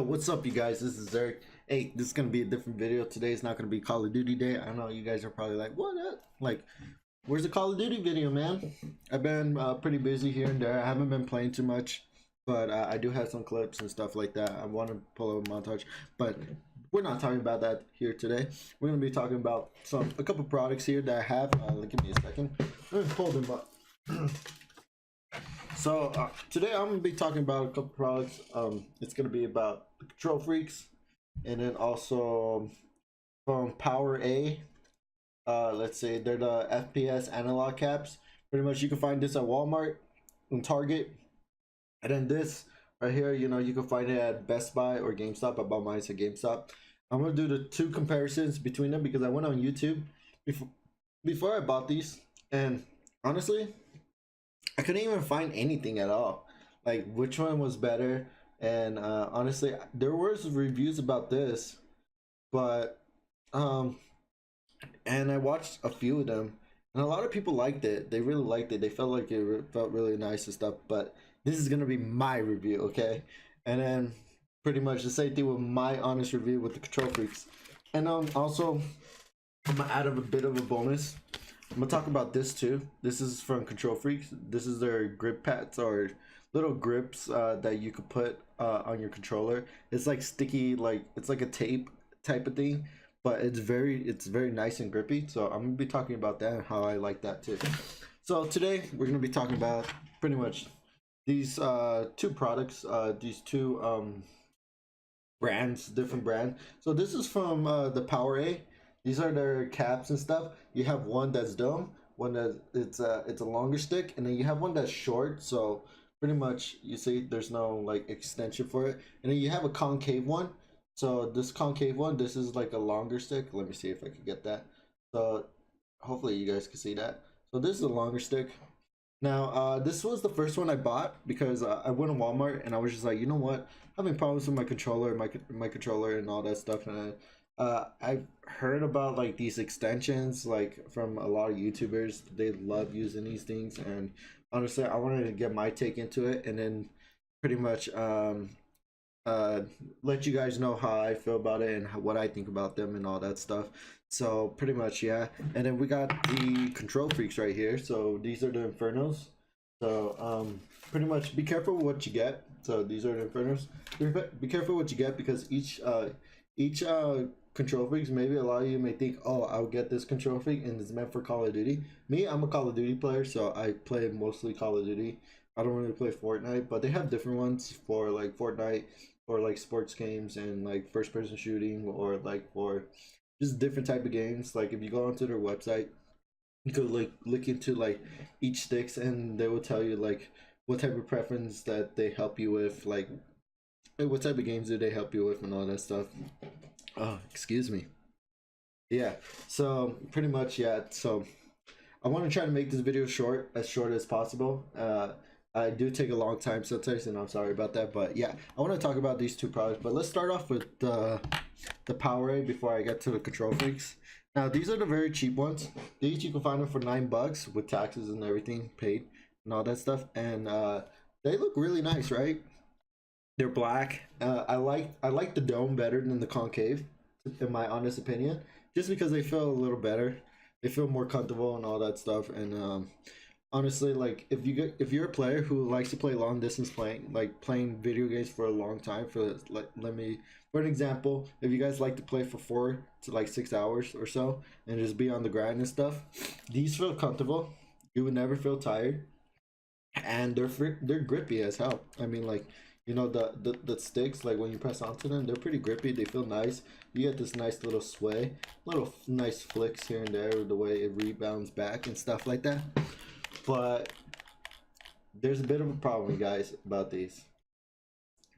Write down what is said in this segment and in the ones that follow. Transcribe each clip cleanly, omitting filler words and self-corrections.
What's up, you guys? This is Eric. Hey, this is gonna be a different video. Today is not gonna be Call of Duty day. I know you guys are probably like, what? Like, where's the Call of Duty video, man? I've been pretty busy here and there. I haven't been playing too much, but I do have some clips and stuff like that. I want to pull up a montage, but we're not talking about that here today. We're gonna be talking about a couple products here that I have. Give me a second. Let me pull them up. So today I'm gonna be talking about a couple products. It's gonna be about the KontrolFreeks, and then also from PowerA. Let's say they're the FPS analog caps. Pretty much you can find this at Walmart and Target, and then this right here, you know, you can find it at Best Buy or GameStop. I bought mine at GameStop. I'm gonna do the two comparisons between them because I went on YouTube before I bought these, and honestly, I couldn't even find anything at all, like which one was better. And honestly, there was reviews about this, but and I watched a few of them, and a lot of people liked it. They really liked it. They felt like it felt really nice and stuff. But this is gonna be my review, okay? And then pretty much the same thing with my honest review with the KontrolFreeks. And also, I'm gonna add a bit of a bonus. I'm gonna talk about this too. This is from KontrolFreeks. This is their grip pads, or little grips that you could put on your controller. It's like sticky, like it's like a tape type of thing, but it's very nice and grippy. So I'm gonna be talking about that and how I like that too. So today we're gonna be talking about pretty much these two products, these two brands, different brands. So this is from the PowerA. These are their caps and stuff. You have one that's dome, one that it's a longer stick, and then you have one that's short. So pretty much you see there's no like extension for it. And then you have a concave one. So this concave one, this is like a longer stick. Let me see if I can get that. So hopefully you guys can see that. So this is a longer stick. Now this was the first one I bought because I went to Walmart and I was just like, you know what, I'm having problems with my controller, my controller and all that stuff. And I've heard about like these extensions, like from a lot of YouTubers. They love using these things, and honestly I wanted to get my take into it, and then pretty much let you guys know how I feel about it and what I think about them and all that stuff. So pretty much, yeah. And then we got the KontrolFreeks right here. So these are the Infernos. So pretty much be careful what you get. So these are the Infernos. Be careful what you get, because each KontrolFreeks, maybe a lot of you may think, oh, I'll get this KontrolFreek and it's meant for Call of Duty. Me, I'm a Call of Duty player, so I play mostly Call of Duty. I don't really play Fortnite, but they have different ones for like Fortnite, or like sports games, and like first person shooting, or like for just different type of games. Like if you go onto their website, you could like look into like each sticks, and they will tell you like what type of preference that they help you with, like what type of games do they help you with and all that stuff. Oh, excuse me. Yeah, so pretty much, yeah. So I want to try to make this video as short as possible. I do take a long time sometimes, and I'm sorry about that, but yeah, I want to talk about these two products. But let's start off with the PowerA before I get to the KontrolFreeks. Now these are the very cheap ones. These you can find them for $9 with taxes and everything paid and all that stuff, and they look really nice, right? They're black. I like the dome better than the concave, in my honest opinion, just because they feel a little better. They feel more comfortable and all that stuff. And honestly, like if you're a player who likes to play long distance, playing video games for a long time, for an example, if you guys like to play for 4 to like 6 hours or so and just be on the grind and stuff, these feel comfortable. You would never feel tired, and they're grippy as hell. I mean, like, you know, the sticks, like when you press onto them, they're pretty grippy. They feel nice. You get this nice little sway, little nice flicks here and there, the way it rebounds back and stuff like that. But there's a bit of a problem, guys, about these.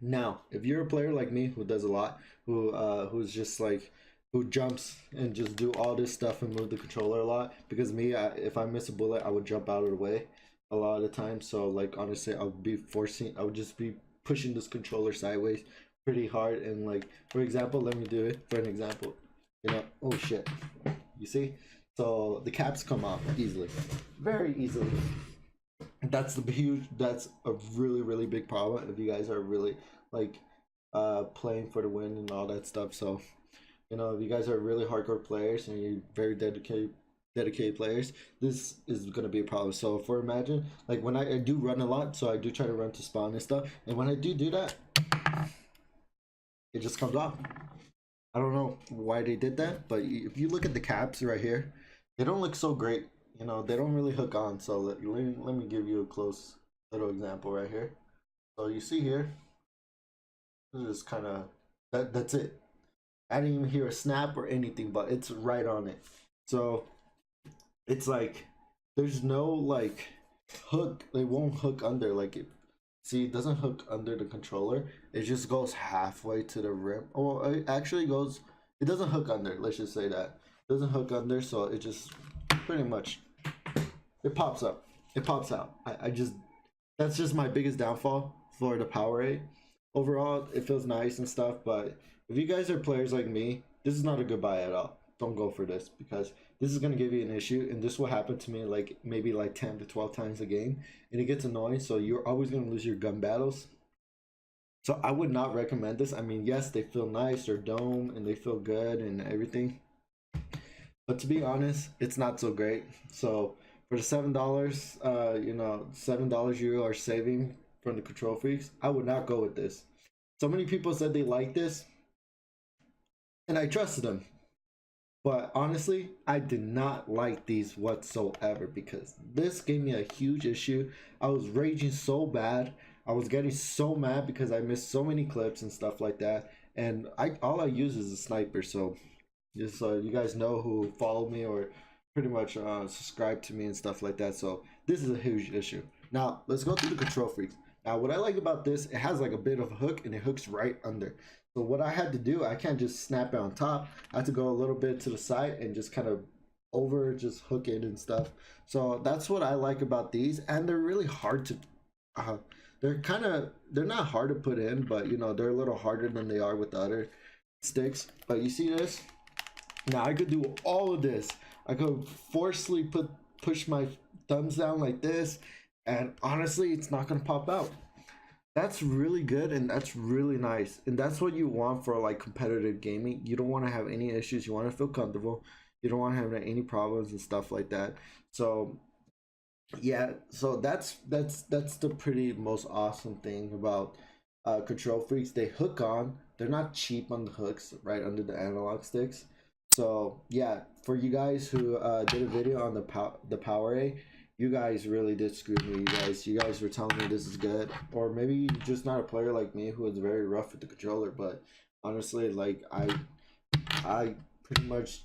Now, if you're a player like me who does a lot, who's just like, who jumps and just do all this stuff and move the controller a lot, because me, if I miss a bullet, I would jump out of the way a lot of the time. So like honestly, I would just be pushing this controller sideways pretty hard. And like, for example, let me do it for an example. You know, oh shit, you see? So the caps come off easily, very easily. That's a really big problem if you guys are really like playing for the win and all that stuff. So you know, if you guys are really hardcore players and you're very dedicated players, this is gonna be a problem. So for imagine, like when I do run a lot, so I do try to run to spawn and stuff, and when I do that, it just comes off. I don't know why they did that, but if you look at the caps right here, they don't look so great. You know, they don't really hook on. So let me give you a close little example right here. So you see here, this is kind of that's it. I didn't even hear a snap or anything, but it's right on it. So it's like there's no like hook. It won't hook under like it. See, it doesn't hook under the controller. It just goes halfway to the rim. Oh, it actually goes. It doesn't hook under. Let's just say that it doesn't hook under. So it just pretty much it pops up. It pops out. I just that's just my biggest downfall for the PowerA. Overall, it feels nice and stuff, but if you guys are players like me, this is not a good buy at all. Don't go for this because this is going to give you an issue, and this will happen to me like maybe like 10 to 12 times a game, and it gets annoying, so you're always going to lose your gun battles. So I would not recommend this. I mean, yes, they feel nice, they're dome, and they feel good and everything, but to be honest, it's not so great. So for the $7, you know, $7 you are saving from the KontrolFreeks, I would not go with this. So many people said they like this, and I trusted them. But honestly, I did not like these whatsoever because this gave me a huge issue. I was raging so bad. I was getting so mad because I missed so many clips and stuff like that. And all I use is a sniper. So just so you guys know who follow me or pretty much subscribe to me and stuff like that. So this is a huge issue. Now let's go through the KontrolFreeks. Now what I like about this, it has like a bit of a hook and it hooks right under. So what I had to do, I can't just snap it on top. I had to go a little bit to the side and just kind of just hook it and stuff. So that's what I like about these, and they're really hard to. They're not hard to put in, but you know they're a little harder than they are with the other sticks. But you see this? Now I could do all of this. I could forcefully push my thumbs down like this, and honestly, it's not gonna pop out. That's really good, and that's really nice, and that's what you want for like competitive gaming. You don't want to have any issues. You want to feel comfortable. You don't want to have any problems and stuff like that. So yeah, so that's the pretty most awesome thing about KontrolFreeks. They hook on. They're not cheap on the hooks right under the analog sticks. So yeah, for you guys who did a video on the PowerA, you guys really did screw me. You guys were telling me this is good, or maybe you're just not a player like me who is very rough with the controller. But honestly, like I pretty much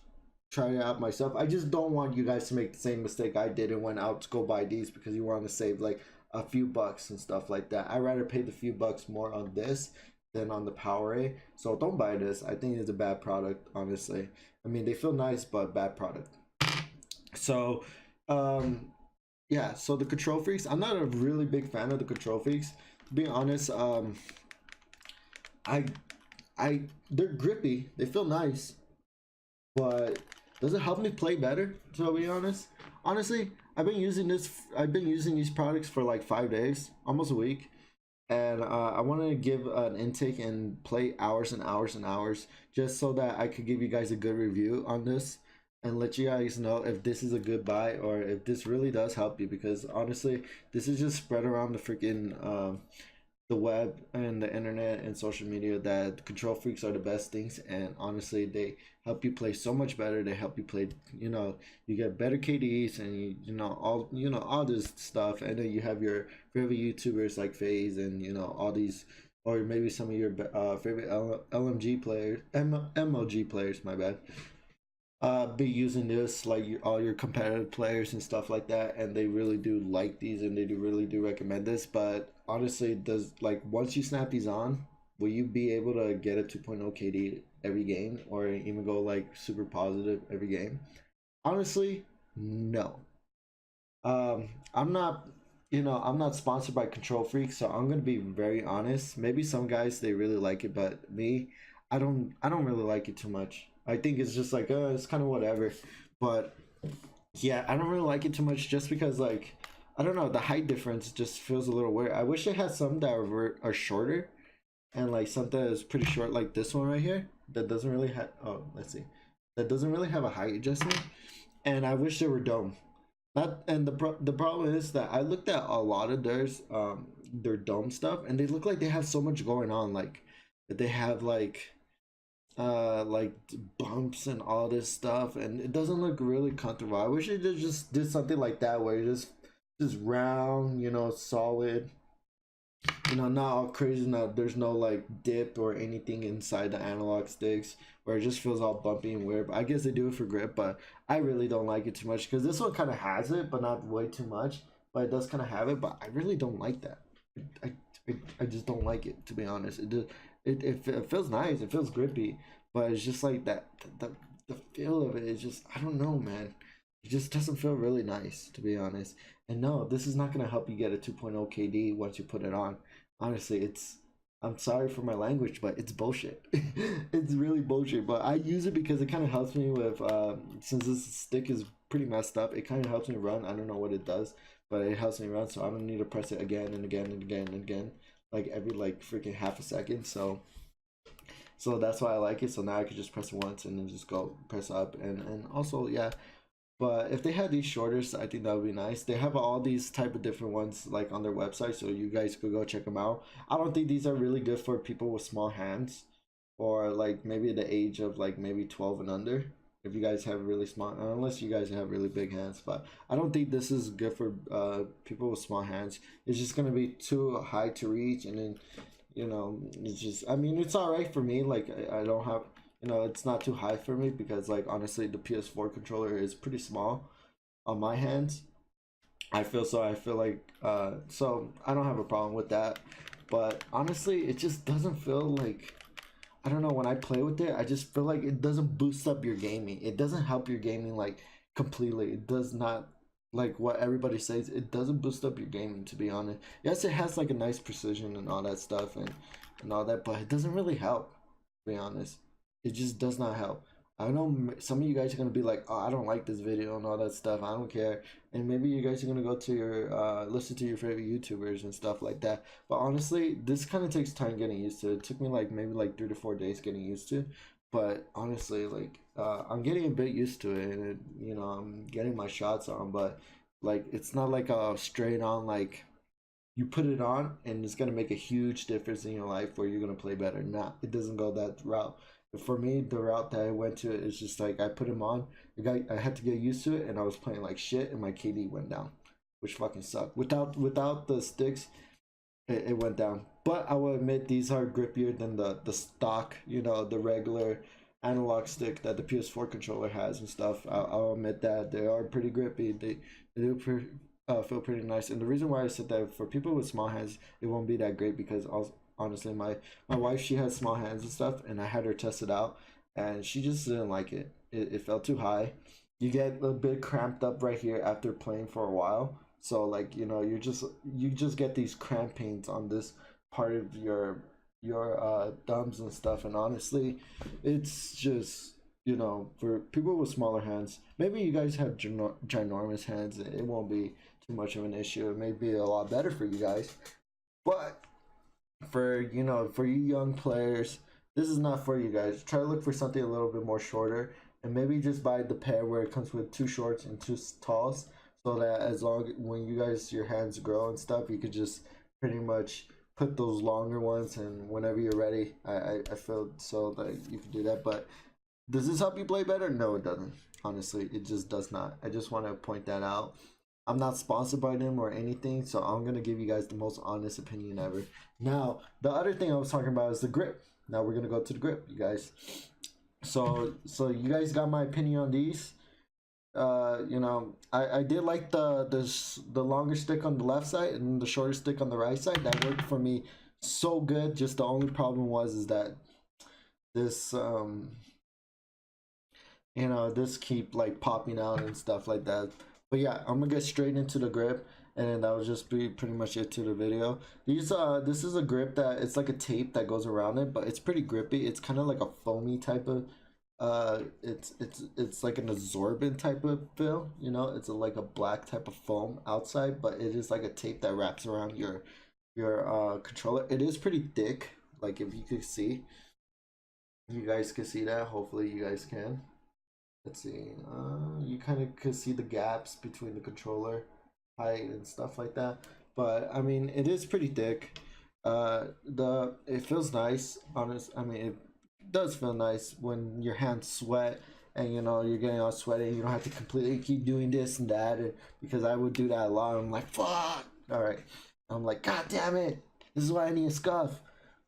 try it out myself. I just don't want you guys to make the same mistake I did and went out to go buy these because you want to save like a few bucks and stuff like that. I'd rather pay the few bucks more on this than on the PowerA. So don't buy this. I think it's a bad product, honestly. I mean, they feel nice, but bad product. So yeah, so the KontrolFreeks, I'm not a really big fan of the KontrolFreeks. To be honest, I they're grippy. They feel nice, but does it help me play better? To be honest, honestly, I've been using these products for like 5 days, almost a week, and I wanted to give an intake and play hours and hours and hours just so that I could give you guys a good review on this and let you guys know if this is a good buy or if this really does help you, because honestly this is just spread around the freaking the web and the internet and social media that KontrolFreeks are the best things, and honestly they help you play so much better. They help you play, you know, you get better KDs and you know all this stuff, and then you have your favorite YouTubers like FaZe and you know all these, or maybe some of your favorite LMG players, MLG players, my bad, be using this, like all your competitive players and stuff like that, and they really do like these and they do really do recommend this. But honestly, does like once you snap these on, will you be able to get a 2.0 KD every game or even go like super positive every game? Honestly, no. I'm not, you know, I'm not sponsored by KontrolFreek, so I'm gonna be very honest. Maybe some guys they really like it, but me, I don't really like it too much. I think it's just like it's kind of whatever. But yeah, I don't really like it too much just because like I don't know, the height difference just feels a little weird. I wish it had some that are shorter, and like something that's pretty short like this one right here that doesn't really have, oh, let's see, that doesn't really have a height adjustment. And I wish they were dome. Not, and the problem is that I looked at a lot of their dome stuff, and they look like they have so much going on, like that they have like bumps and all this stuff, and it doesn't look really comfortable. I wish they just did something like that where you just round, you know, solid, you know, not all crazy. Not, there's no like dip or anything inside the analog sticks where it just feels all bumpy and weird. But I guess they do it for grip, but I really don't like it too much because this one kind of has it, but not way too much. But it does kind of have it, but I really don't like that. I, I just don't like it, to be honest. It feels nice, it feels grippy, but it's just like that the feel of it is just, I don't know, man. It just doesn't feel really nice, to be honest. And no, this is not gonna help you get a 2.0 KD once you put it on. Honestly, it's, I'm sorry for my language, but it's bullshit. It's really bullshit. But I use it because it kind of helps me with since this stick is pretty messed up, it kind of helps me run. I don't know what it does, but it helps me run, so I don't need to press it again and again and again and again, like every like freaking half a second. So that's why I like it. So now I could just press it once and then just go press up, and also, yeah. But if they had these shorters, I think that would be nice. They have all these type of different ones like on their website, so you guys could go check them out. I don't think these are really good for people with small hands, or like maybe the age of like maybe 12 and under. If you guys have really small, unless you guys have really big hands, but I don't think this is good for people with small hands. It's just gonna be too high to reach, and then, you know, it's just, I mean, it's all right for me. Like I don't have, you know, it's not too high for me because like honestly the PS4 controller is pretty small on my hands. I feel, so I feel like so I don't have a problem with that. But honestly, it just doesn't feel like, I don't know, when I play with it, I just feel like it doesn't boost up your gaming. It doesn't help your gaming like completely. It does not, like what everybody says, it doesn't boost up your gaming, to be honest. Yes, it has like a nice precision and all that stuff, and all that, but it doesn't really help, to be honest. It just does not help. I know some of you guys are gonna be like, "Oh, I don't like this video and all that stuff. I don't care." And maybe you guys are gonna go to your listen to your favorite YouTubers and stuff like that. But honestly, this kind of takes time getting used to. It took me like maybe like 3 to 4 days getting used to. But honestly, like I'm getting a bit used to it, and it, you know, I'm getting my shots on. But like, it's not like a straight on like you put it on and it's gonna make a huge difference in your life where you're gonna play better. Nah, it doesn't go that route. For me, the route that I went to is just like I put him on. I had to get used to it, and I was playing like shit, and my KD went down, which fucking sucked. Without the sticks, it went down. But I will admit these are grippier than the stock, you know, the regular analog stick that the PS4 controller has and stuff. I'll admit that they are pretty grippy. They do feel pretty nice. And the reason why I said that for people with small hands, it won't be that great because also, honestly, my wife, she has small hands and stuff, and I had her test it out, and she just didn't like it. It felt too high. You get a bit cramped up right here after playing for a while. So like, you know, you just get these cramp pains on this part of your thumbs and stuff. And honestly, it's just, you know, for people with smaller hands, maybe you guys have ginormous hands, it won't be too much of an issue. It may be a lot better for you guys, but for, you know, for you young players, this is not for you guys. Try to look for something a little bit more shorter, and maybe just buy the pair where it comes with two shorts and two talls, so that as long when you guys, your hands grow and stuff, you could just pretty much put those longer ones, and whenever you're ready, I feel so that you can do that. But does this help you play better? No, it doesn't. Honestly, it just does not. I just want to point that out. I'm not sponsored by them or anything, so I'm gonna give you guys the most honest opinion ever. Now, the other thing I was talking about is the grip. Now we're gonna go to the grip, you guys. So you guys got my opinion on these. You know, I did like the longer stick on the left side and the shorter stick on the right side. That worked for me so good. Just the only problem was is that this you know, this keep like popping out and stuff like that. But yeah, I'm gonna get straight into the grip, and then that will just be pretty much it to the video. This is a grip that it's like a tape that goes around it, but it's pretty grippy. It's kind of like a foamy type of it's like an absorbent type of feel, you know. It's like a black type of foam outside, but it is like a tape that wraps around your controller. It is pretty thick, Like if you could see, you guys can see that. Hopefully you guys can. Let's see. You kind of could see the gaps between the controller height and stuff like that. But I mean, it is pretty thick. It feels nice. Honest, I mean, it does feel nice when your hands sweat and you know you're getting all sweaty. You don't have to completely keep doing this and that. Because I would do that a lot. I'm like, fuck. All right. I'm like, God damn it. This is why I need a scuff.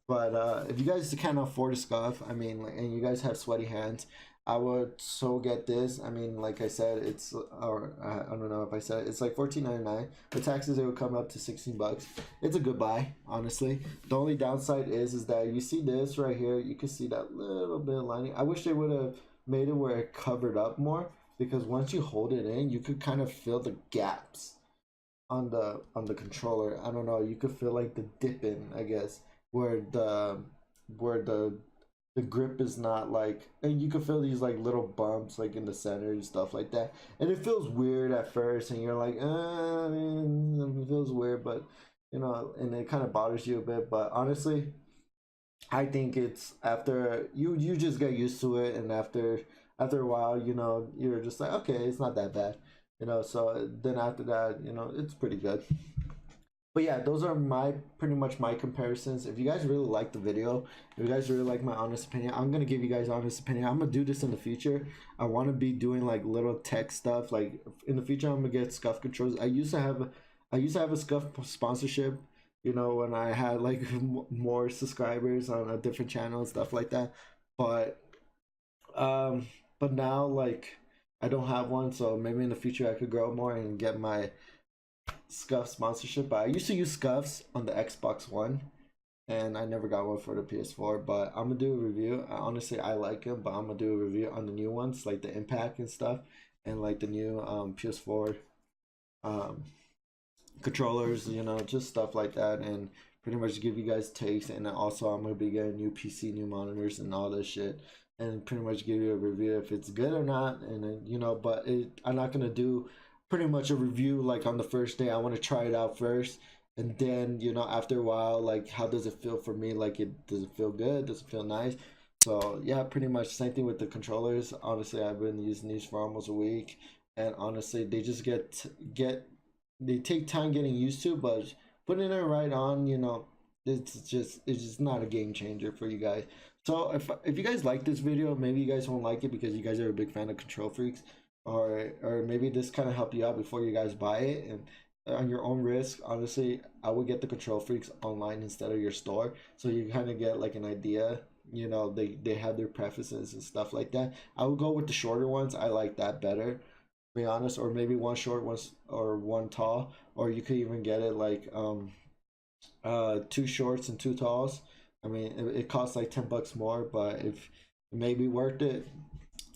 But if you guys can't afford a scuff, I mean, like, and you guys have sweaty hands, I would so get this. I mean, like I said, it's or I don't know if I said it, it's like $14.99. The taxes, it would come up to $16. It's a good buy, honestly. The only downside is that you see this right here. You can see that little bit of lining. I wish they would have made it where it covered up more, because once you hold it in, you could kind of feel the gaps on the controller. I don't know. You could feel like the dipping, I guess, where the grip is not like, and you can feel these like little bumps like in the center and stuff like that, and it feels weird at first, and you're like, it feels weird, but you know, and it kind of bothers you a bit. But honestly, I think it's after you just get used to it, and after a while, you know, you're just like, okay, it's not that bad, you know. So then after that, you know, it's pretty good. But yeah, those are my pretty much my comparisons. If you guys really like the video, if you guys really like my honest opinion, I'm gonna give you guys honest opinion. I'm gonna do this in the future. I want to be doing like little tech stuff. Like in the future, I'm gonna get scuff controls. I used to have a scuff sponsorship. You know, when I had like more subscribers on a different channel and stuff like that. But um, but now like I don't have one, so maybe in the future I could grow more and get my scuff sponsorship. But I used to use scuffs on the Xbox One, and I never got one for the PS4. But I'm gonna do a review. Honestly, I like them, but I'm gonna do a review on the new ones, like the Impact and stuff, and like the new PS4 um controllers. You know, just stuff like that, and pretty much give you guys takes. And then also, I'm gonna be getting new PC, new monitors, and all this shit. And pretty much give you a review if it's good or not, and then you know, but I'm not gonna do pretty much a review like on the first day. I want to try it out first, and then you know after a while, like how does it feel for me? Like it does it feel good? Does it feel nice? So yeah, pretty much same thing with the controllers. Honestly, I've been using these for almost a week, and honestly, they just get they take time getting used to, but putting it right on, you know, it's just not a game changer for you guys. So if you guys like this video, maybe you guys won't like it because you guys are a big fan of KontrolFreeks, or maybe this kind of help you out before you guys buy it and on your own risk. Honestly, I would get the KontrolFreeks online instead of your store, so you kind of get like an idea. You know, they have their preferences and stuff like that. I would go with the shorter ones. I like that better, to be honest. Or maybe one short, one or one tall, or you could even get it like two shorts and two talls. I mean, it costs like $10 more, but if it may be worth it.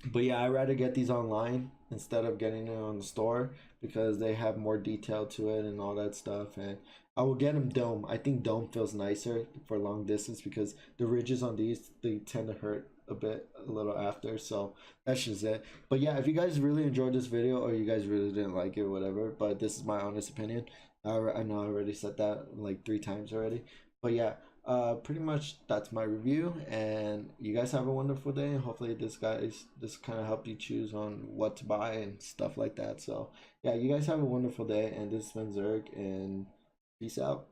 But yeah, I'd rather get these online instead of getting it on the store because they have more detail to it and all that stuff. And I will get them dome. I think dome feels nicer for long distance because the ridges on these, they tend to hurt a bit a little after. So that's just it. But yeah, if you guys really enjoyed this video or you guys really didn't like it, whatever, but this is my honest opinion. I know I already said that like 3 times already. But yeah, pretty much that's my review, and you guys have a wonderful day, and hopefully this kind of helped you choose on what to buy and stuff like that. So yeah, you guys have a wonderful day, and this has been Zerg, and peace out.